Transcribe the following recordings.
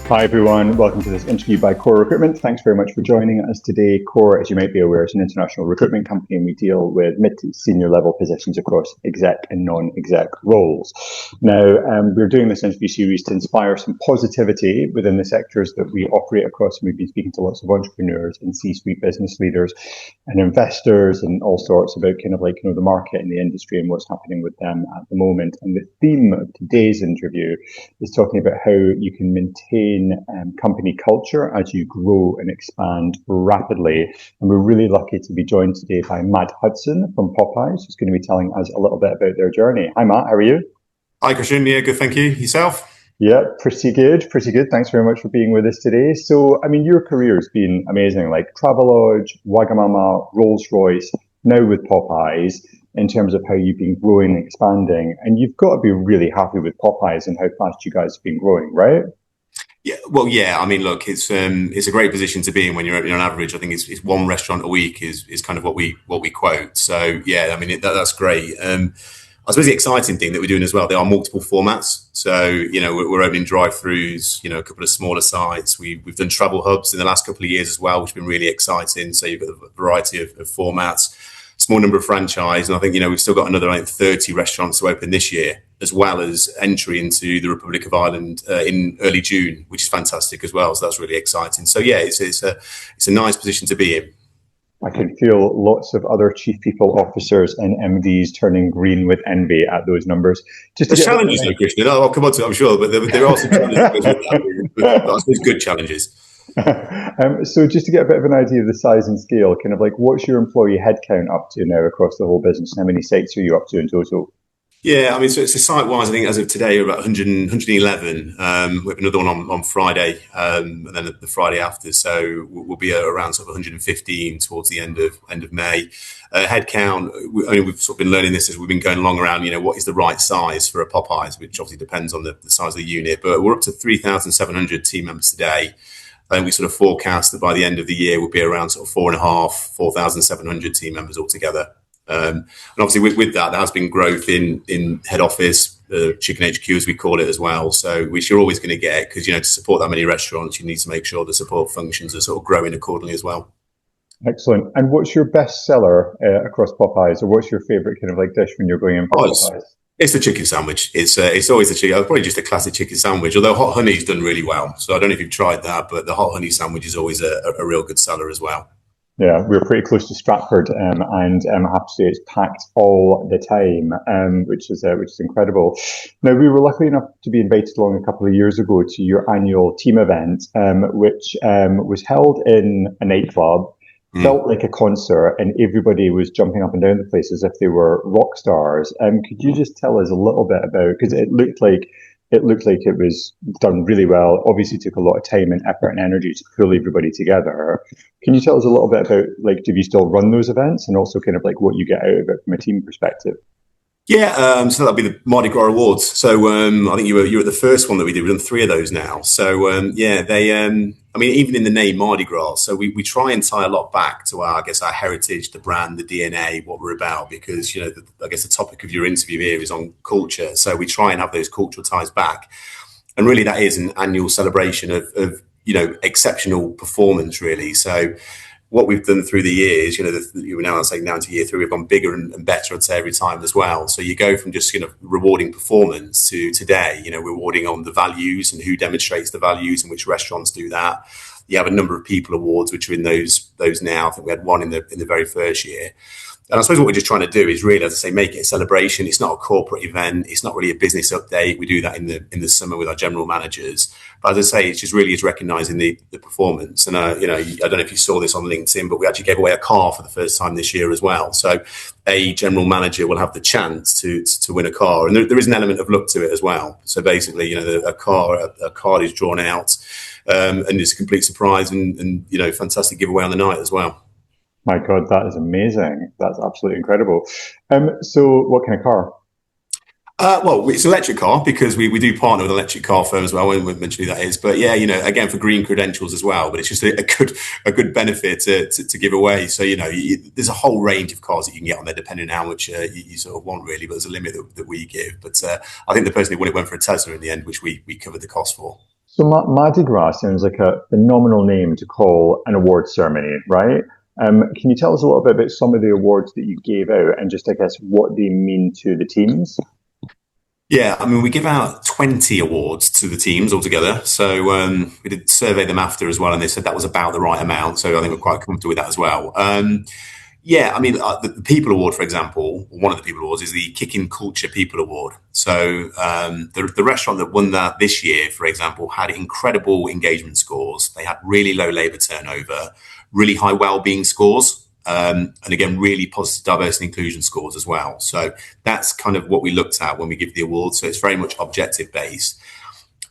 Hi everyone, welcome to this interview by Core Recruitment. Thanks very much for joining us today. Core, as you might be aware, is an international recruitment company and we deal with mid to senior level positions across exec and non-exec roles. Now, we're doing this interview series to inspire some positivity within the sectors that we operate across. We've been speaking to lots of entrepreneurs and C-suite business leaders and investors and all sorts about the market and the industry and what's happening with them at the moment. And the theme of today's interview is talking about how you can maintain company culture as you grow and expand rapidly. And we're really lucky to be joined today by Matt Hudson from Popeyes, who's going to be telling us a little bit about their journey. Hi, Matt. How are you? Hi, Christian. Yeah, good. Thank you. Yourself? Yeah, pretty good. Pretty good. Thanks very much for being with us today. So, I mean, your career's been amazing, like Travelodge, Wagamama, Rolls-Royce, now with Popeyes, in terms of how you've been growing and expanding. And you've got to be really happy with Popeyes and how fast you guys have been growing, right? Yeah. Well, yeah. I mean, look, it's a great position to be in when you're on average. I think it's one restaurant a week is kind of what we quote. So yeah, I mean that's great. I suppose the exciting thing that we're doing as well, there are multiple formats. So we're opening drive-throughs. A couple of smaller sites. We've done travel hubs in the last couple of years as well, which has been really exciting. So you've got a variety of formats. Small number of franchise, and I think we've still got another 30 restaurants to open this year, as well as entry into the Republic of Ireland in early June, which is fantastic as well. So that's really exciting. So yeah, it's a nice position to be in. I can feel lots of other chief people officers and MDs turning green with envy at those numbers. There's challenges, though, Christian. I'll come on to it, I'm sure, but there are some challenges with that. But I suppose good challenges. So just to get a bit of an idea of the size and scale, what's your employee headcount up to now across the whole business? How many sites are you up to in total? Yeah, I mean, so site-wise, I think as of today, we're about 111. We have another one on Friday, and then the Friday after. So we'll be around sort of 115 towards the end of May. Headcount, we've sort of been learning this as we've been going along around, what is the right size for a Popeyes, which obviously depends on the size of the unit. But we're up to 3,700 team members today. I think we sort of forecast that by the end of the year, we'll be around sort of 4,700 team members altogether. And obviously with that, there has been growth in head office, chicken HQ as we call it as well. So which you're always going to get because, to support that many restaurants, you need to make sure the support functions are sort of growing accordingly as well. Excellent. And what's your best seller across Popeyes, or what's your favorite dish when you're going in for Popeyes? It's the chicken sandwich. It's always the chicken. Probably just a classic chicken sandwich. Although hot honey's done really well. So I don't know if you've tried that, but the hot honey sandwich is always a real good seller as well. Yeah, we're pretty close to Stratford, and I have to say it's packed all the time, which is incredible. Now, we were lucky enough to be invited along a couple of years ago to your annual team event, which was held in a nightclub. Felt like a concert, and everybody was jumping up and down the place as if they were rock stars. Could you just tell us a little bit about, because it looked like it was done really well. Obviously took a lot of time and effort and energy to pull everybody together. Can you tell us a little bit about, do you still run those events, and also what you get out of it from a team perspective? Yeah, so that'll be the Mardi Gras Awards. So I think you were the first one that we did. We've done 3 of those now. So even in the name Mardi Gras, so we try and tie a lot back to our heritage, the brand, the DNA, what we're about, because I guess the topic of your interview here is on culture. So we try and have those cultural ties back, and really that is an annual celebration of exceptional performance, really. So what we've done through the years, we're now into year 3, we've gone bigger and better, I'd say, every time as well. So you go from just rewarding performance to today, rewarding on the values and who demonstrates the values and which restaurants do that. You have a number of people awards which are in those now. I think we had one in the very first year. And I suppose what we're just trying to do is really, as I say, make it a celebration. It's not a corporate event. It's not really a business update. We do that in the summer with our general managers. But as I say, it's just really recognising the performance. And I don't know if you saw this on LinkedIn, but we actually gave away a car for the first time this year as well. So a general manager will have the chance to win a car, and there is an element of luck to it as well. So basically, a card is drawn out, and it's a complete surprise and fantastic giveaway on the night as well. My God, that is amazing. That's absolutely incredible. So what kind of car? Well, it's an electric car because we do partner with an electric car firm as well. I won't mention who that is, but yeah, again for green credentials as well. But it's just a good benefit to give away. So there's a whole range of cars that you can get on there depending on how much you sort of want, really. But there's a limit that we give. But I think the person who won it went for a Tesla in the end, which we covered the cost for. So Mardi Gras sounds like a phenomenal name to call an award ceremony, right? Can you tell us a little bit about some of the awards that you gave out and just, I guess, what they mean to the teams? Yeah, I mean, we give out 20 awards to the teams altogether. So we did survey them after as well, and they said that was about the right amount. So I think we're quite comfortable with that as well. Yeah, I mean, the People Award, for example, one of the People Awards is the Kicking Culture People Award. So the restaurant that won that this year, for example, had incredible engagement scores. They had really low labour turnover, really high well-being scores. And again, really positive diversity and inclusion scores as well. So that's kind of what we looked at when we give the award. So it's very much objective based.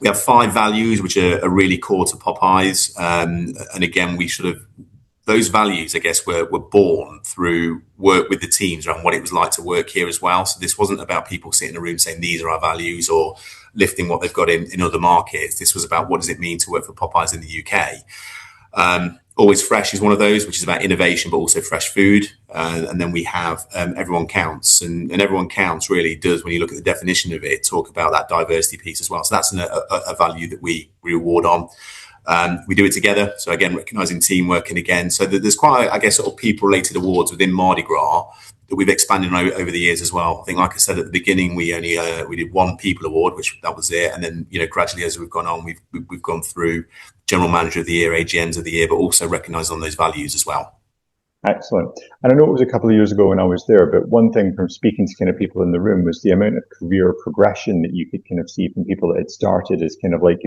We have 5 values, which are really core to Popeyes. And again, we sort of, those values, I guess, were born through work with the teams around what it was like to work here as well. So this wasn't about people sitting in a room saying, these are our values, or lifting what they've got in other markets. This was about what does it mean to work for Popeyes in the UK. Always Fresh is one of those, which is about innovation, but also fresh food. And then we have Everyone Counts. And Everyone Counts really does, when you look at the definition of it, talk about that diversity piece as well. So that's a value that we reward on. We do it together. So again, recognising teamwork. And again, so there's quite, I guess, sort of people-related awards within Mardi Gras that we've expanded over the years as well. I think, like I said at the beginning, we only we did one People Award, which that was it. And then, gradually as we've gone on, we've gone through General Manager of the Year, AGMs of the Year, but also recognised on those values as well. Excellent. And I know it was a couple of years ago when I was there, but one thing from speaking to kind of people in the room was the amount of career progression that you could kind of see from people that had started as kind of like,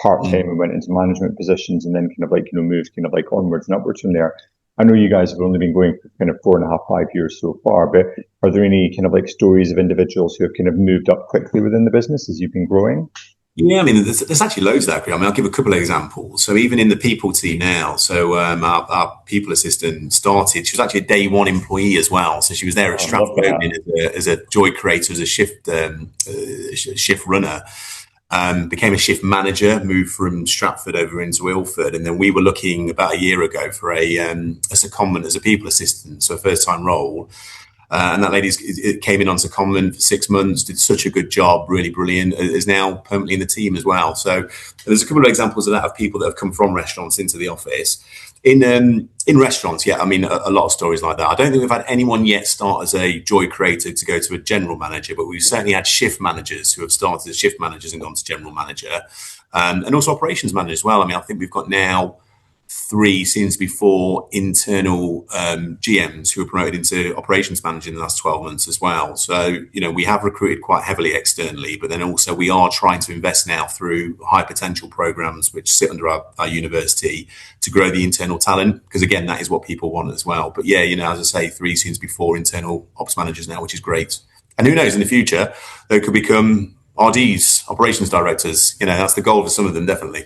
part-time and went into management positions and then kind of like, moved kind of like onwards and upwards from there. I know you guys have only been going for kind of 4.5, 5 years so far, but are there any kind of like stories of individuals who have kind of moved up quickly within the business as you've been growing? Yeah, I mean, there's actually loads of that. I mean, I'll give a couple of examples. So even in the people team now, so our people assistant started, she was actually a day one employee as well. So she was there at Stratford opening as a joy creator, as a shift runner. Became a shift manager, moved from Stratford over into Ilford. And then we were looking about a year ago for a secondment as a people assistant, so a first time role. And that lady came in on secondment for 6 months, did such a good job, really brilliant, is now permanently in the team as well. So there's a couple of examples of that, of people that have come from restaurants into the office. In restaurants, yeah, I mean, a lot of stories like that. I don't think we've had anyone yet start as a joy creator to go to a general manager, but we've certainly had shift managers who have started as shift managers and gone to general manager, and also operations manager as well. I mean, I think we've got now 3, seems to be 4 internal GMs who were promoted into operations manager in the last 12 months as well. So, we have recruited quite heavily externally, but then also we are trying to invest now through high potential programs which sit under our university to grow the internal talent, because again, that is what people want as well. But yeah, as I say, 3, seems to be 4 internal ops managers now, which is great. And who knows, in the future, they could become RDs, operations directors. That's the goal for some of them, definitely.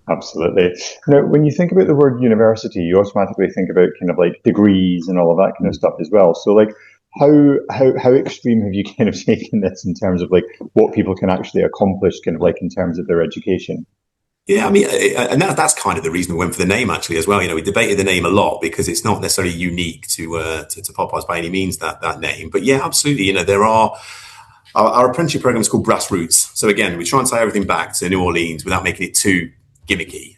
Absolutely. Now, when you think about the word university, you automatically think about kind of like degrees and all of that kind of stuff as well. So like, how extreme have you kind of taken this in terms of like what people can actually accomplish kind of like in terms of their education? Yeah, I mean, and that's kind of the reason we went for the name actually as well. We debated the name a lot because it's not necessarily unique to Popeyes by any means, that name. But yeah, absolutely. There are our apprenticeship program is called Grassroots. So again, we try and tie everything back to New Orleans without making it too gimmicky.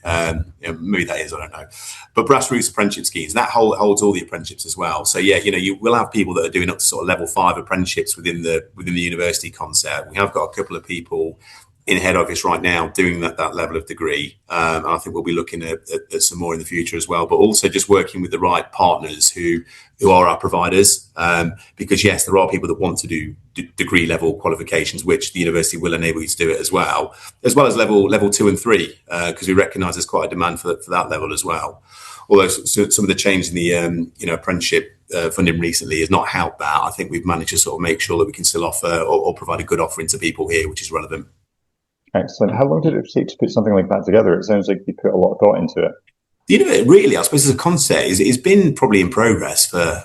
Maybe that is, I don't know. But Grassroots apprenticeship schemes, that holds all the apprenticeships as well. So yeah, you will have people that are doing up to sort of level 5 apprenticeships within the university concept. We have got a couple of people in head office right now doing that level of degree. And I think we'll be looking at some more in the future as well, but also just working with the right partners who are our providers. Because yes, there are people that want to do degree level qualifications, which the university will enable you to do it as well as level 2 and 3, because we recognise there's quite a demand for that level as well. Although some of the change in the apprenticeship funding recently has not helped that. I think we've managed to sort of make sure that we can still offer or provide a good offering to people here, which is relevant. Excellent. How long did it take to put something like that together? It sounds like you put a lot of thought into it. Really, I suppose as a concept, it's been probably in progress for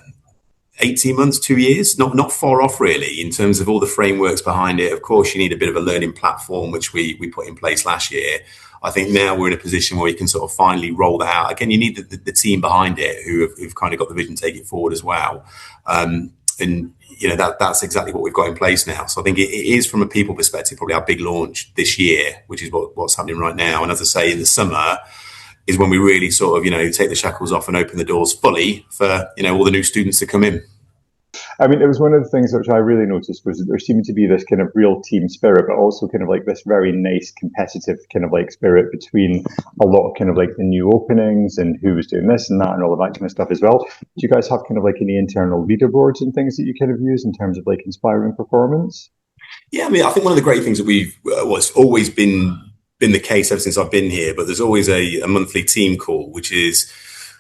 18 months, 2 years, not far off really in terms of all the frameworks behind it. Of course, you need a bit of a learning platform, which we put in place last year. I think now we're in a position where we can sort of finally roll that out. Again, you need the team behind it who've kind of got the vision to take it forward as well. And that's exactly what we've got in place now. So I think it is, from a people perspective, probably our big launch this year, which is what's happening right now. And as I say, in the summer is when we really sort of, take the shackles off and open the doors fully for, all the new students to come in. I mean, it was one of the things which I really noticed was that there seemed to be this kind of real team spirit, but also kind of like this very nice competitive kind of like spirit between a lot of kind of like the new openings and who was doing this and that and all of that kind of stuff as well. Do you guys have kind of like any internal leaderboards and things that you kind of use in terms of like inspiring performance? Yeah, I mean, I think one of the great things that we've what's always been the case ever since I've been here, but there's always a monthly team call, which is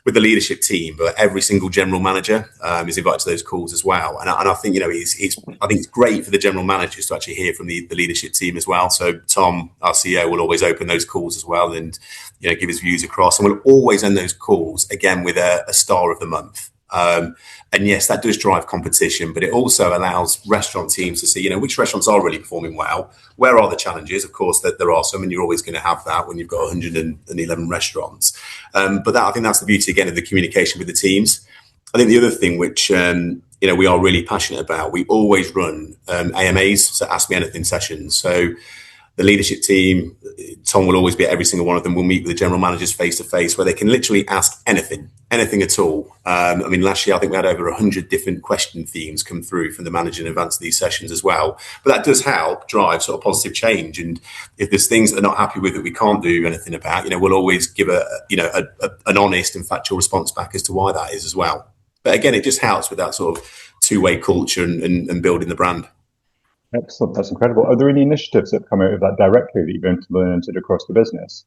with the leadership team, but every single general manager is invited to those calls as well. And I think, I think it's great for the general managers to actually hear from the leadership team as well. So Tom, our CEO, will always open those calls as well and, give his views across. And we'll always end those calls again with a star of the month. And yes, that does drive competition, but it also allows restaurant teams to see, which restaurants are really performing well. Where are the challenges? Of course, that there are some, and you're always going to have that when you've got 111 restaurants. But I think that's the beauty, again, of the communication with the teams. I think the other thing which, we are really passionate about, we always run AMAs, so Ask Me Anything sessions. So the leadership team, Tom will always be at every single one of them. We'll meet with the general managers face to face where they can literally ask anything at all. Last year, I think we had over 100 different question themes come through from the manager in advance of these sessions as well. But that does help drive sort of positive change. And if there's things that they're not happy with that we can't do anything about, we'll always give an honest and factual response back as to why that is as well. But again, it just helps with that sort of two-way culture and building the brand. Excellent. That's incredible. Are there any initiatives that come out of that directly that you've implemented across the business?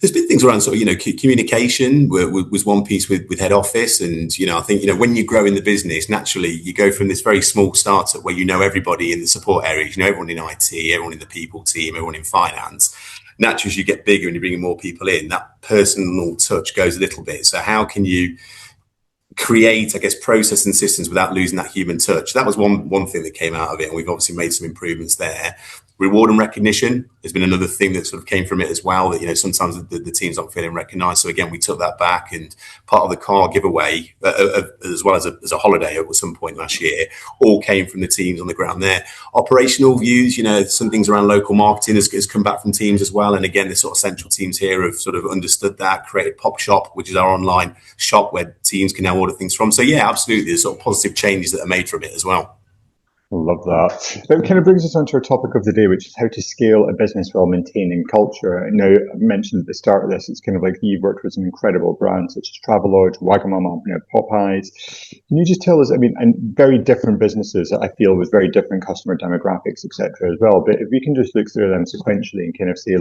There's been things around sort of, communication was one piece with head office. And, I think, when you grow in the business, naturally you go from this very small startup where everybody in the support areas, everyone in IT, everyone in the people team, everyone in finance. Naturally, as you get bigger and you're bringing more people in, that personal touch goes a little bit. So how can you create, I guess, process and systems without losing that human touch? That was one thing that came out of it, and we've obviously made some improvements there. Reward and recognition has been another thing that sort of came from it as well, that sometimes the teams aren't feeling recognised. So again, we took that back, and part of the car giveaway, as well as a holiday at some point last year, all came from the teams on the ground there. Operational views, some things around local marketing has come back from teams as well. And again, the sort of central teams here have sort of understood that, created Pop Shop, which is our online shop where teams can now order things from. So yeah, absolutely, there's sort of positive changes that are made from it as well. Love that. That kind of brings us on to our topic of the day, which is how to scale a business while maintaining culture. Now, I mentioned at the start of this, it's kind of like you've worked with some incredible brands such as Travelodge, Wagamama, Popeyes. Can you just tell us, and very different businesses, I feel, with very different customer demographics, etc. as well. But if we can just look through them sequentially and kind of say,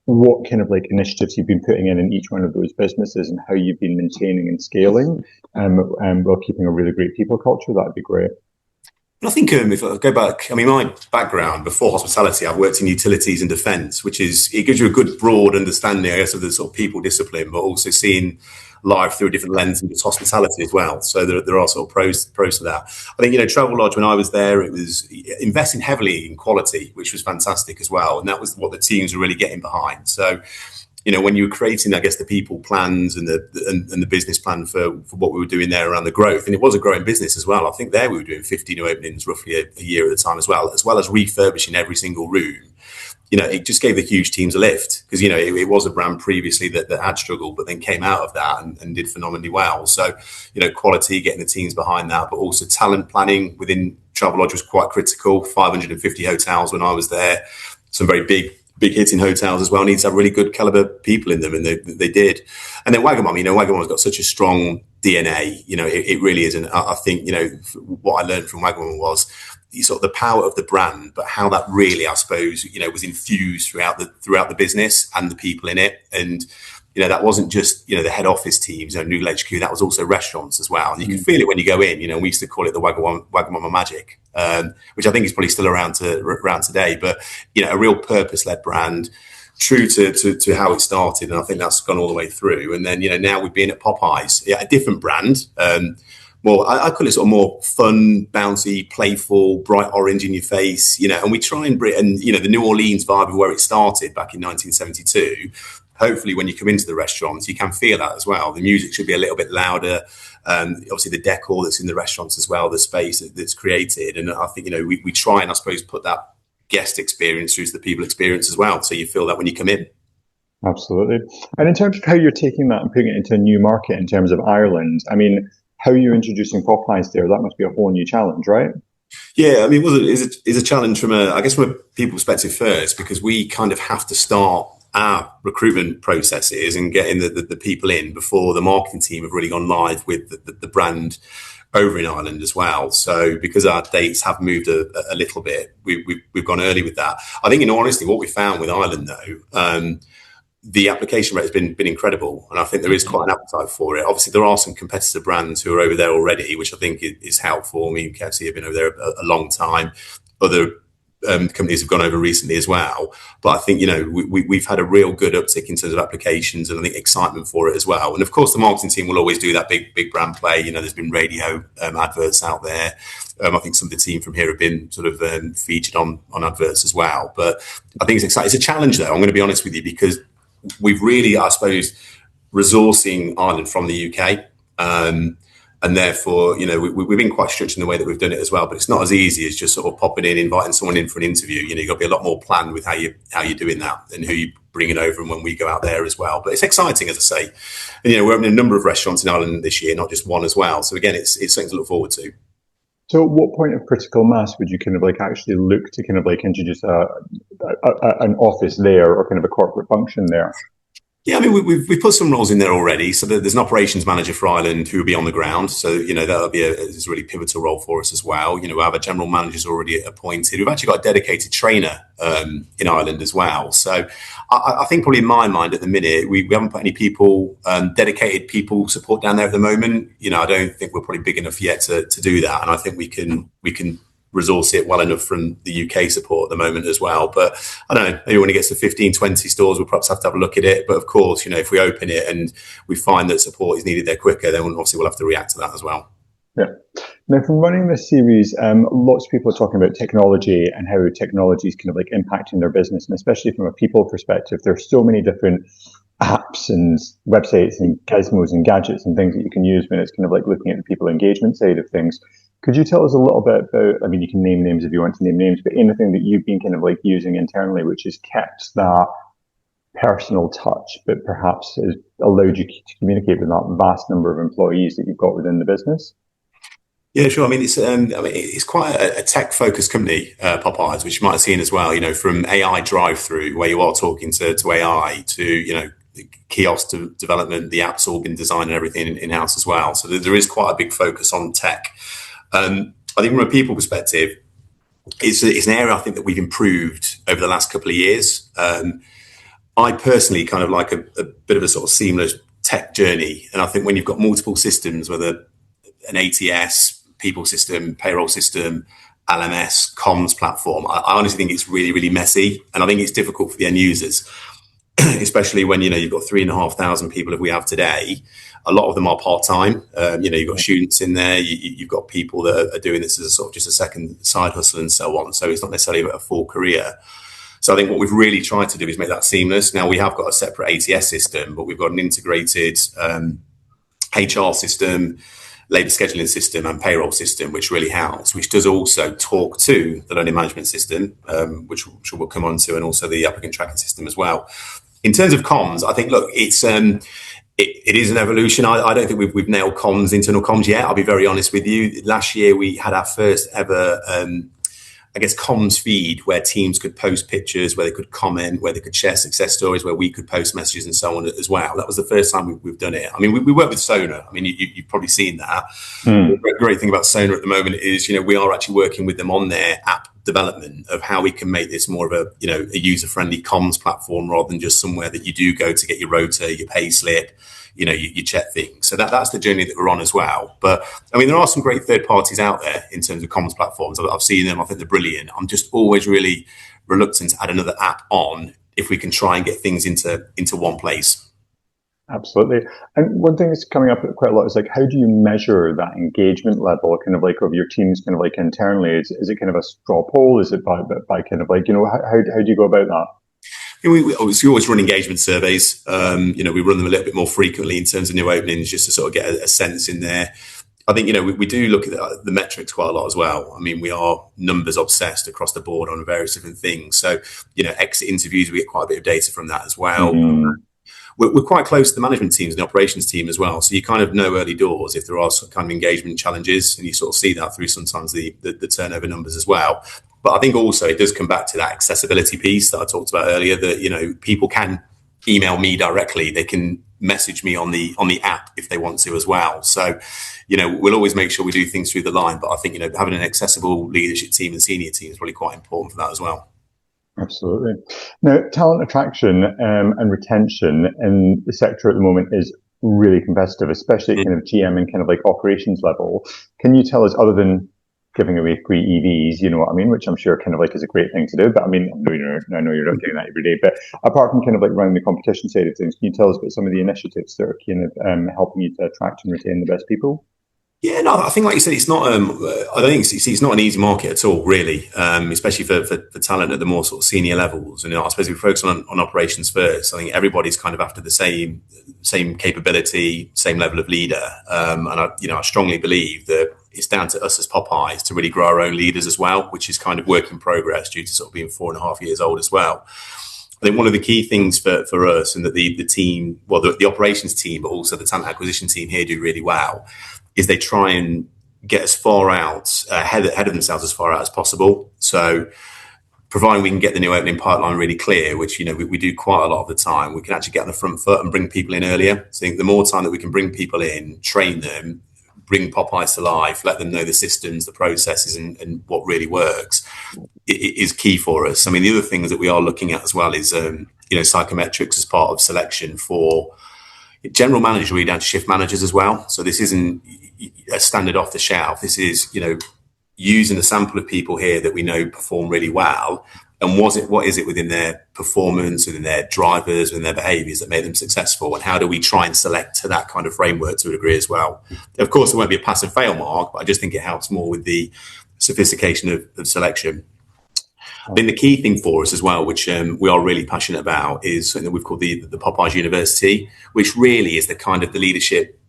what kind of initiatives you've been putting in each one of those businesses and how you've been maintaining and scaling while keeping a really great people culture, that'd be great. I think if I go back, my background before hospitality, I've worked in utilities and defence, it gives you a good broad understanding, I guess, of the sort of people discipline, but also seeing life through a different lens and just hospitality as well. So there are sort of pros to that. I think, Travelodge, when I was there, it was investing heavily in quality, which was fantastic as well. And that was what the teams were really getting behind. So, when you were creating, I guess, the people plans and the business plan for what we were doing there around the growth, and it was a growing business as well. I think there we were doing 50 new openings roughly a year at the time as well as refurbishing every single room. It just gave the huge teams a lift because, it was a brand previously that had struggled, but then came out of that and did phenomenally well. So, quality, getting the teams behind that, but also talent planning within Travelodge was quite critical. 550 hotels when I was there, some very big hitting hotels as well, need to have really good caliber people in them, and they did. And then Wagamama, Wagamama's got such a strong DNA, it really is. And I think, what I learned from Wagamama was sort of the power of the brand, but how that really, I suppose, was infused throughout the business and the people in it. And that wasn't just, the head office teams, New HQ, that was also restaurants as well. And you can feel it when you go in, we used to call it the Wagamama magic, which I think is probably still around today, but, a real purpose-led brand, true to how it started. And I think that's gone all the way through. And then, now we've been at Popeyes, a different brand, more, I call it sort of more fun, bouncy, playful, bright orange in your face, and we try and bring, and, the New Orleans vibe of where it started back in 1972, hopefully when you come into the restaurants, you can feel that as well. The music should be a little bit louder. Obviously the decor that's in the restaurants as well, the space that's created. And I think, we try and I suppose put that guest experience through to the people experience as well. So you feel that when you come in. Absolutely. And in terms of how you're taking that and putting it into a new market in terms of Ireland, I mean, how are you introducing Popeyes there? That must be a whole new challenge, right? Yeah, I mean, it's a challenge from a people perspective first, because we kind of have to start our recruitment processes and getting the people in before the marketing team have really gone live with the brand over in Ireland as well. So because our dates have moved a little bit, we've gone early with that. I think in all honesty, what we found with Ireland though, the application rate has been incredible, and I think there is quite an appetite for it. Obviously, there are some competitor brands who are over there already, which I think is helpful. I mean, KFC have been over there a long time. Other companies have gone over recently as well. But I think, we've had a real good uptick in terms of applications, and I think excitement for it as well. And of course, the marketing team will always do that big brand play. There's been radio adverts out there. I think some of the team from here have been sort of featured on adverts as well. But I think it's exciting. It's a challenge, though. I'm going to be honest with you, because we've really, I suppose, resourcing Ireland from the UK. And therefore, we've been quite strict in the way that we've done it as well. But it's not as easy as just sort of popping in, inviting someone in for an interview. You've got to be a lot more planned with how you're doing that and who you're bringing over and when we go out there as well. But it's exciting, as I say. And, we're opening a number of restaurants in Ireland this year, not just one as well. So again, it's something to look forward to. So at what point of critical mass would you kind of actually look to kind of introduce an office there or kind of a corporate function there? Yeah, I mean, we've put some roles in there already. So there's an operations manager for Ireland who will be on the ground. So, that'll be a really pivotal role for us as well. We have a general manager's already appointed. We've actually got a dedicated trainer in Ireland as well. So I think probably in my mind at the minute, we haven't put any people, dedicated people support down there at the moment. I don't think we're probably big enough yet to do that. And I think we can resource it well enough from the UK support at the moment as well. But I don't know, maybe when it gets to 15, 20 stores, we'll perhaps have to have a look at it. But of course, if we open it and we find that support is needed there quicker, then obviously we'll have to react to that as well. Yeah. Now, from running this series, lots of people are talking about technology and how technology is kind of impacting their business. And especially from a people perspective, there's so many different apps and websites and gizmos and gadgets and things that you can use when it's kind of looking at the people engagement side of things. Could you tell us a little bit about, I mean, you can name names if you want to name names, but anything that you've been kind of using internally, which has kept that personal touch, but perhaps has allowed you to communicate with that vast number of employees that you've got within the business? Yeah, sure. I mean, it's quite a tech-focused company, Popeyes, which you might have seen as well. From AI drive-through, where you are talking to AI, to the kiosk development, the app's all been designed and everything in-house as well. So there is quite a big focus on tech. I think from a people perspective, it's an area I think that we've improved over the last couple of years. I personally kind of like a bit of a sort of seamless tech journey. And I think when you've got multiple systems, whether an ATS, people system, payroll system, LMS, comms platform, I honestly think it's really, really messy. And I think it's difficult for the end users, especially when, you've got 3,500 people as we have today. A lot of them are part-time. You've got students in there. You've got people that are doing this as a sort of just a second side hustle and so on. So it's not necessarily a full career. So I think what we've really tried to do is make that seamless. Now we have got a separate ATS system, but we've got an integrated HR system, labour scheduling system and payroll system, which really helps, which does also talk to the learning management system, which we'll come on to, and also the applicant tracking system as well. In terms of comms, I think, look, it is an evolution. I don't think we've nailed comms, internal comms yet. I'll be very honest with you. Last year, we had our first ever, comms feed where teams could post pictures, where they could comment, where they could share success stories, where we could post messages and so on as well. That was the first time we've done it. I mean, we work with Sona. I mean, you've probably seen that. The great thing about Sona at the moment is, we are actually working with them on their app development of how we can make this more of a user-friendly comms platform rather than just somewhere that you do go to get your rota, your pay slip, you check things. So that's the journey that we're on as well. But I mean, there are some great third parties out there in terms of comms platforms. I've seen them. I think they're brilliant. I'm just always really reluctant to add another app on if we can try and get things into one place. Absolutely. And one thing that's coming up quite a lot is how do you measure that engagement level of your teams internally? Is it kind of a straw poll? Is it by kind of how do you go about that? We always run engagement surveys. We run them a little bit more frequently in terms of new openings, just to sort of get a sense in there. I think, we do look at the metrics quite a lot as well. I mean, we are numbers obsessed across the board on various different things. So, exit interviews, we get quite a bit of data from that as well. We're quite close to the management teams and the operations team as well. So you kind of know early doors if there are some kind of engagement challenges, and you sort of see that through sometimes the turnover numbers as well. But I think also it does come back to that accessibility piece that I talked about earlier, that, people can email me directly. They can message me on the app if they want to as well. So, we'll always make sure we do things through the line. But I think, having an accessible leadership team and senior team is really quite important for that as well. Absolutely. Now, talent attraction and retention in the sector at the moment is really competitive, especially at kind of GM and kind of like operations level. Can you tell us, other than giving away free EVs, which I'm sure kind of like is a great thing to do, but I know you're not doing that every day, but apart from kind of like running the competition side of things, can you tell us about some of the initiatives that are kind of helping you to attract and retain the best people? Yeah, no, I think, like you said, it's not. I don't think it's not an easy market at all, really. Especially for talent at the more sort of senior levels. And I suppose we focus on operations first. I think everybody's kind of after the same capability, same level of leader. And I strongly believe that it's down to us as Popeyes to really grow our own leaders as well, which is kind of work in progress due to sort of being 4.5 years old as well. I think one of the key things for us, and that the team, well, the operations team, but also the talent acquisition team here do really well, is they try and get as far out, ahead of themselves as far out as possible. So providing we can get the new opening pipeline really clear, which, we do quite a lot of the time, we can actually get on the front foot and bring people in earlier. So I think the more time that we can bring people in, train them, bring Popeyes to life, let them know the systems, the processes, and what really works, it is key for us. I mean, the other things that we are looking at as well is, psychometrics as part of selection for general managers, really down to shift managers as well. So this isn't a standard off the shelf. This is, using a sample of people here that we know perform really well, and what is it within their performance, within their drivers, within their behaviours that made them successful, and how do we try and select to that kind of framework to a degree as well. Of course, it won't be a pass and fail mark, but I just think it helps more with the sophistication of selection. I think the key thing for us as well, which we are really passionate about, is something that we've called the Popeyes University, which really is the kind of the leadership,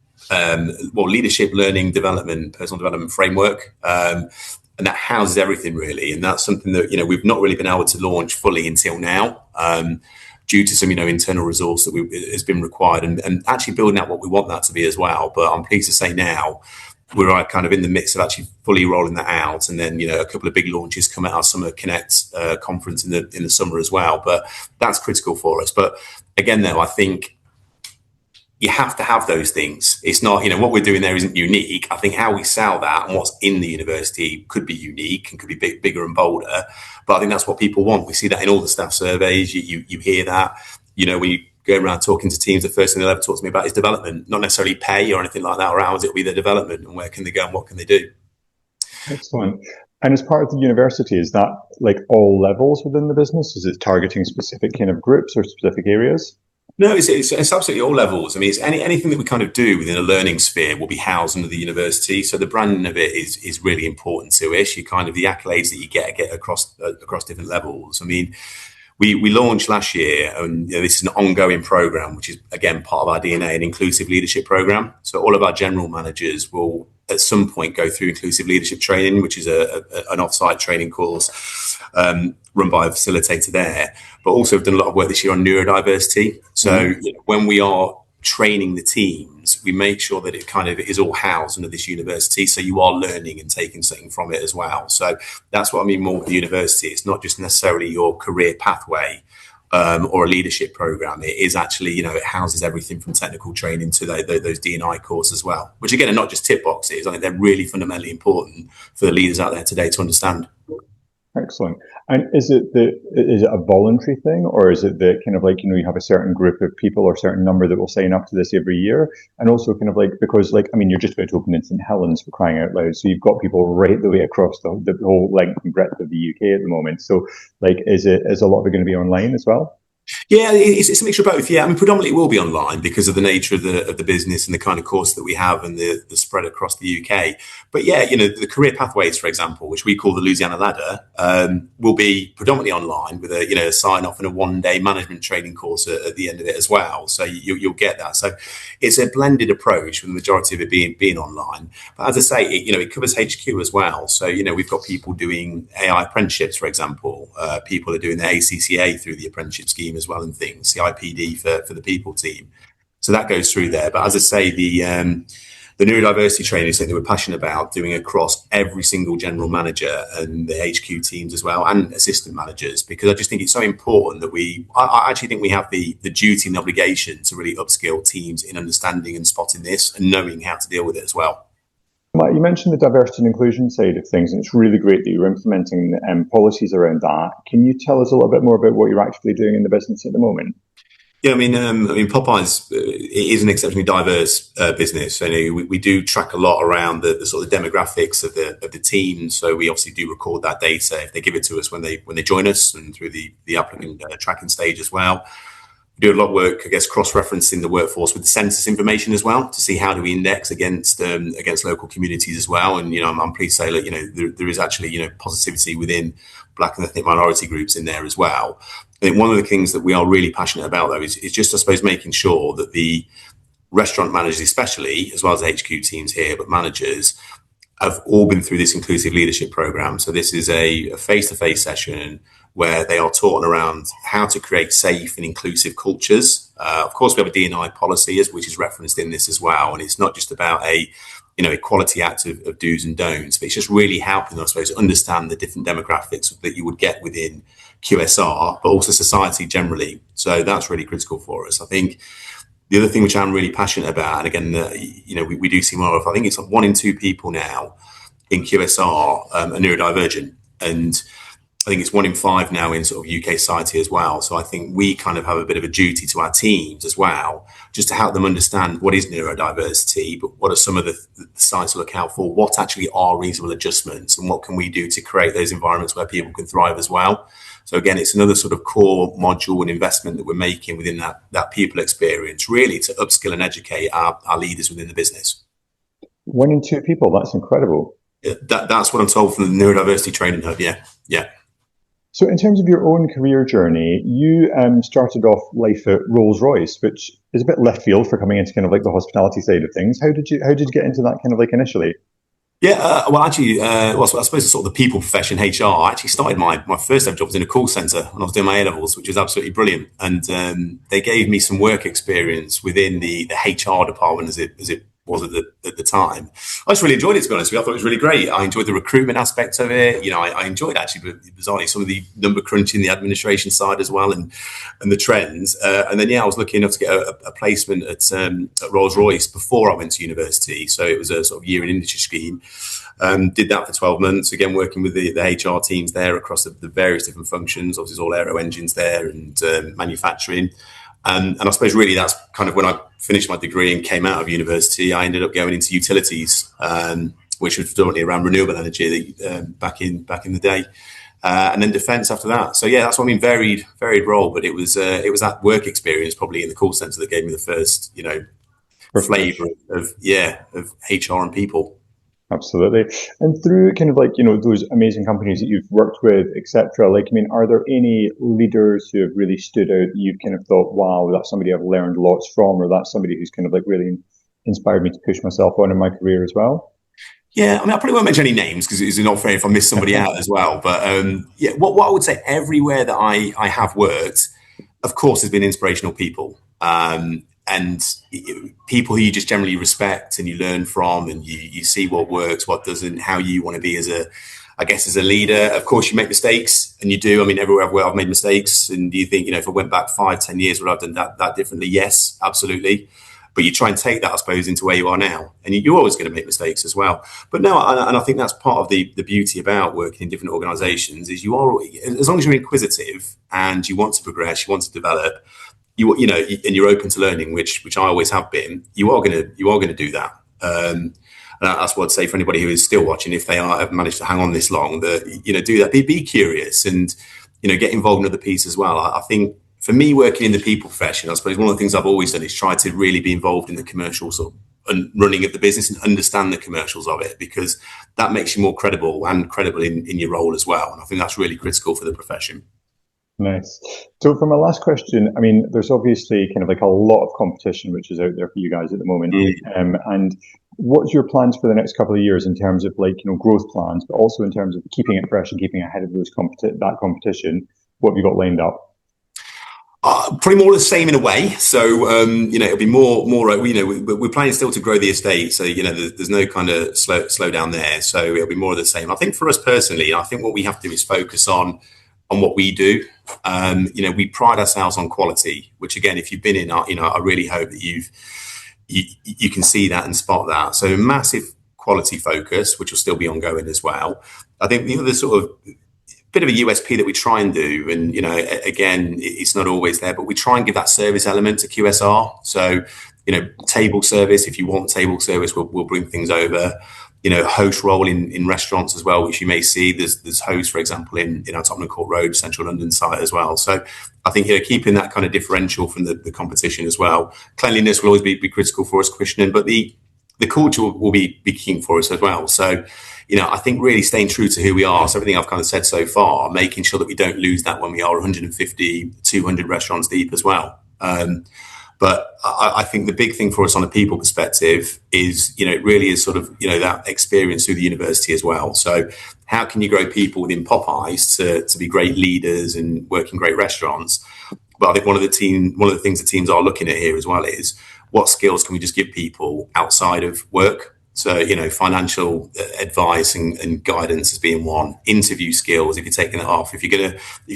leadership learning development, personal development framework. And that houses everything really. And that's something that, we've not really been able to launch fully until now, due to some, internal resource that has been required, and actually building out what we want that to be as well. But I'm pleased to say now, we're kind of in the midst of actually fully rolling that out, and then a couple of big launches come at our Summer Connect conference in the summer as well. But that's critical for us. But again, though, I think you have to have those things. It's not, what we're doing there isn't unique. I think how we sell that and what's in the university could be unique and could be bigger and bolder. But I think that's what people want. We see that in all the staff surveys. You hear that. When you go around talking to teams, the first thing they'll ever talk to me about is development, not necessarily pay or anything like that, or hours. It'll be their development and where can they go and what can they do. Excellent. And as part of the university, is that like all levels within the business? Is it targeting specific kind of groups or specific areas? No, it's absolutely all levels. I mean, it's anything that we kind of do within a learning sphere will be housed under the university. So the branding of it is really important to us. You kind of the accolades that you get across different levels. I mean, we launched last year, and this is an ongoing program, which is again part of our D&I, an inclusive leadership program. So all of our general managers will at some point go through inclusive leadership training, which is an off-site training course run by a facilitator there. But also we've done a lot of work this year on neurodiversity. So when we are training the teams, we make sure that it kind of is all housed under this university. So you are learning and taking something from it as well. So that's what I mean more with the university. It's not just necessarily your career pathway or a leadership program. It is actually, it houses everything from technical training to those D&I courses as well, which again are not just tick boxes. I think they're really fundamentally important for the leaders out there today to understand. Excellent. And is it a voluntary thing, or is it that kind of like, you have a certain group of people or a certain number that will sign up to this every year? And also kind of like, because like, I mean, you're just about to open in St. Helens, for crying out loud. So you've got people right the way across the whole length and breadth of the UK at the moment. So like, is a lot of it going to be online as well? Yeah, it's a mixture of both. Yeah, I mean, predominantly it will be online because of the nature of the business and the kind of course that we have and the spread across the UK. But yeah, the career pathways, for example, which we call the Louisiana Ladder, will be predominantly online with a sign off and a 1 day management training course at the end of it as well. So you'll get that. So it's a blended approach with the majority of it being online. But as I say, it covers HQ as well. So we've got people doing AI apprenticeships, for example. People are doing the ACCA through the apprenticeship scheme as well, and things, CIPD for the people team. So that goes through there. But as I say, the neurodiversity training is something we're passionate about doing across every single general manager and the HQ teams as well, and assistant managers, because I just think it's so important that I actually think we have the duty and obligation to really upskill teams in understanding and spotting this and knowing how to deal with it as well. Matt, you mentioned the diversity and inclusion side of things, and it's really great that you're implementing policies around that. Can you tell us a little bit more about what you're actually doing in the business at the moment? Yeah, I mean, Popeyes is an exceptionally diverse business. We do track a lot around the sort of demographics of the team. So we obviously do record that data if they give it to us when they join us, and through the applicant tracking stage as well. We do a lot of work, I guess, cross-referencing the workforce with the census information as well to see how do we index against local communities as well. And I'm pleased to say that there is actually positivity within Black and ethnic minority groups in there as well. I think one of the things that we are really passionate about, though, is just, I suppose, making sure that the restaurant managers, especially, as well as the HQ teams here, but managers, have all been through this inclusive leadership program. So this is a face-to-face session where they are taught around how to create safe and inclusive cultures. Of course, we have a DE&I policy, which is referenced in this as well. And it's not just about a Equality Act of do's and don'ts, but it's just really helping them, I suppose, understand the different demographics that you would get within QSR, but also society generally. So that's really critical for us. I think the other thing which I'm really passionate about, and again, we do see more of, I think it's like 1 in 2 people now in QSR are neurodivergent. And I think it's 1 in 5 now in sort of UK society as well. So I think we kind of have a bit of a duty to our teams as well, just to help them understand what is neurodiversity, but what are some of the signs to look out for, what actually are reasonable adjustments, and what can we do to create those environments where people can thrive as well. So again, it's another sort of core module and investment that we're making within that people experience, really to upskill and educate our leaders within the business. 1 in 2 people, that's incredible. That's what I'm told from the Neurodiversity Training Hub, yeah. So in terms of your own career journey, you started off life at Rolls-Royce, which is a bit left field for coming into kind of like the hospitality side of things. How did you get into that kind of like initially? Yeah, well, actually, I suppose it's sort of the people profession, HR. I actually started my first ever job was in a call centre when I was doing my A-levels, which was absolutely brilliant. And they gave me some work experience within the HR department as it was at the time. I just really enjoyed it, to be honest with you. I thought it was really great. I enjoyed the recruitment aspect of it. I enjoyed actually, bizarrely, some of the number crunching, the administration side as well, and the trends. And then, I was lucky enough to get a placement at Rolls-Royce before I went to university. So it was a sort of year in industry scheme. Did that for 12 months, again, working with the HR teams there across the various different functions. Obviously, there's all aero engines there and manufacturing. And I suppose really that's kind of when I finished my degree and came out of university, I ended up going into utilities, which was predominantly around renewable energy back in the day, and then defence after that. So that's what I mean, varied role. But it was that work experience probably in the call centre that gave me the first flavour of HR and people. Absolutely. And through kind of like, those amazing companies that you've worked with, etc., are there any leaders who have really stood out that you've kind of thought, wow, that's somebody I've learned lots from, or that's somebody who's kind of like really inspired me to push myself on in my career as well? Yeah, I probably won't mention any names because it's not fair if I miss somebody out as well. But what I would say everywhere that I have worked, of course, has been inspirational people. And people who you just generally respect and you learn from, and you see what works, what doesn't, how you want to be as a leader. Of course, you make mistakes, and you do. Everywhere I've made mistakes, and do you think, if I went back 5-10 years, would I have done that differently? Yes, absolutely. But you try and take that, I suppose, into where you are now, and you're always going to make mistakes as well. But no, and I think that's part of the beauty about working in different organisations is you are, as long as you're inquisitive and you want to progress, you want to develop. And you're open to learning, which I always have been. You are going to do that. And that's what I'd say for anybody who is still watching. If they have managed to hang on this long, that do that. Be curious and get involved in other pieces as well. I think for me, working in the people profession, I suppose one of the things I've always done is try to really be involved in the commercial sort of and running of the business and understand the commercials of it, because that makes you more credible in your role as well. And I think that's really critical for the profession. Nice. So for my last question, I mean, there's obviously kind of like a lot of competition which is out there for you guys at the moment. And what's your plans for the next couple of years in terms of like, growth plans, but also in terms of keeping it fresh and keeping ahead of that competition? What have you got lined up? Pretty more the same in a way. So, it'll be more, we're planning still to grow the estate. So, there's no kind of slow down there. So it'll be more of the same. I think for us personally, I think what we have to do is focus on what we do. We pride ourselves on quality, which again, if you've been in, I really hope that you can see that and spot that. So massive quality focus, which will still be ongoing as well. I think the other sort of bit of a USP that we try and do, and again, it's not always there, but we try and give that service element to QSR. So table service, if you want table service, we'll bring things over. Host role in restaurants as well, which you may see. There's hosts, for example, in our Tottenham Court Road, Central London site as well. So I think keeping that kind of differential from the competition as well. Cleanliness will always be critical for us, questioning, but the culture will be key for us as well. So I think really staying true to who we are. So everything I've kind of said so far, making sure that we don't lose that when we are 150, 200 restaurants deep as well. But I think the big thing for us on a people perspective is, it really is sort of, that experience through the university as well. So how can you grow people within Popeyes to be great leaders and work in great restaurants? But I think one of the things the teams are looking at here as well is what skills can we just give people outside of work? So, financial advice and guidance as being one. Interview skills, if you're taking it off. If you're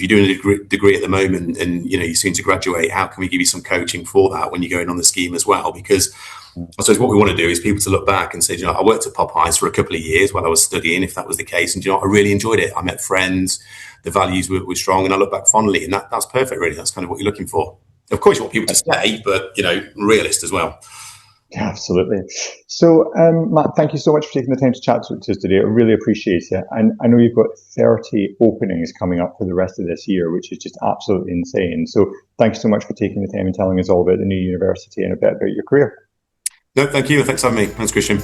doing a degree at the moment and, you're soon to graduate, how can we give you some coaching for that when you're going on the scheme as well? Because I suppose what we want to do is people to look back and say, I worked at Popeyes for a couple of years while I was studying, if that was the case. And, I really enjoyed it. I met friends, the values were strong, and I look back fondly. And that's perfect, really. That's kind of what you're looking for. Of course, you want people to stay, but, realist as well. Yeah, absolutely. So, Matt, thank you so much for taking the time to chat to us today. I really appreciate it. And I know you've got 30 openings coming up for the rest of this year, which is just absolutely insane. So thank you so much for taking the time and telling us all about the new university and a bit about your career. No, thank you. Thanks for having me. Thanks, Christian.